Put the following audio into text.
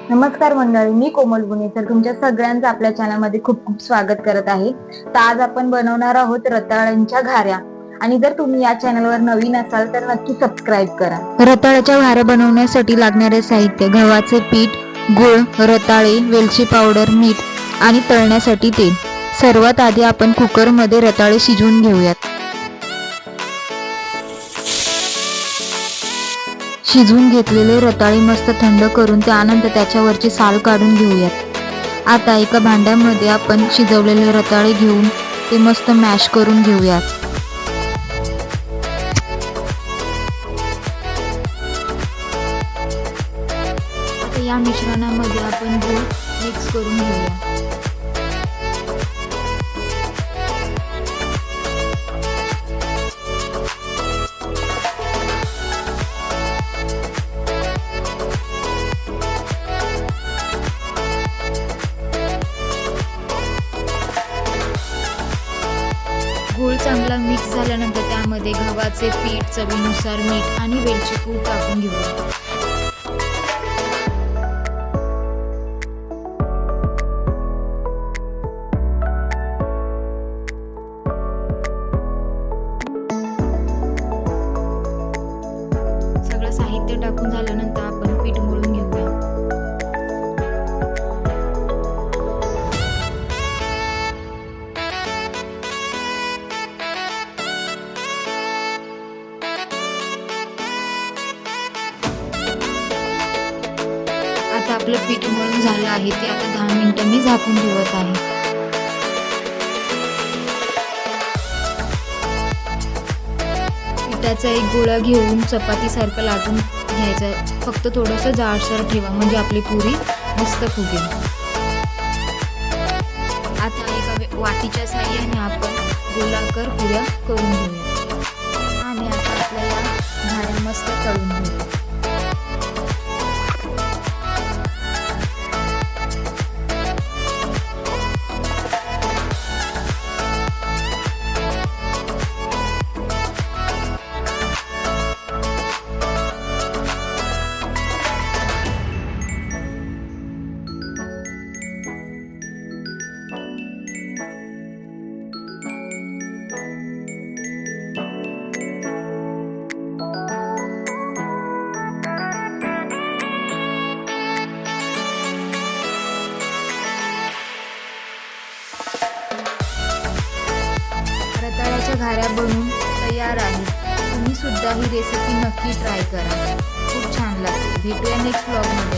नमस्कार मंडळी, मी कोमल गुणेकर तुमच्या सगळ्यांचं आपल्या चॅनलमध्ये खूप खूप स्वागत करत आहे। तर आज आपण बनवणार आहोत रताळ्यांच्या घाऱ्या। आणि जर तुम्ही या चॅनलवर नवीन असाल तर नक्की सबस्क्राईब करा। रताळ्याच्या घाऱ्या बनवण्यासाठी लागणारे साहित्य: गव्हाचे पीठ, गूळ, रताळे, वेलची पावडर, मीठ आणि तळण्यासाठी तेल। सर्वात आधी आपण कुकरमध्ये रताळे शिजवून घेऊयात। शिजवून घेतलेले रताळे मस्त थंड करून त्यानंतर त्याच्यावरची साल काढून घेऊयात। आता एका भांड्यामध्ये आपण शिजवलेले रताळे घेऊन ते मस्त मॅश करून घेऊयात। आता या मिश्रणामध्ये आपण गूळ मिक्स करून घेऊया। गूळ चांगला मिक्स झाल्यानंतर त्यामध्ये गव्हाचे पीठ, चवीनुसार मीठ आणि वेलची पूड टाकून घेऊया। सगळं साहित्य टाकून झाल्यानंतर आपण पीठ मळून घेऊया। आता आपलं पीठ मळून झालं आहे ते आता 10 मिनिटं मी झाकून ठेवत आहे। पिठाचा एक गोळा घेऊन चपातीसारखं लाटून घ्यायचा। फक्त थोडंसं जाडसर ठेवा म्हणजे आपली पुरी मस्त फुगेल। आता एका वाटीच्या साहाय्याने आपण गोलाकार पुऱ्या करून घेऊया आणि आता आपल्याला घाऱ्या मस्त तळून घेऊया। रताळ्याच्या घाऱ्या बनवून तयार आहेत। तुम्ही सुद्धा ही रेसिपी नक्की ट्राय करा, खूप छान लागते। भेटूया नेक्स्ट व्लॉगमध्ये।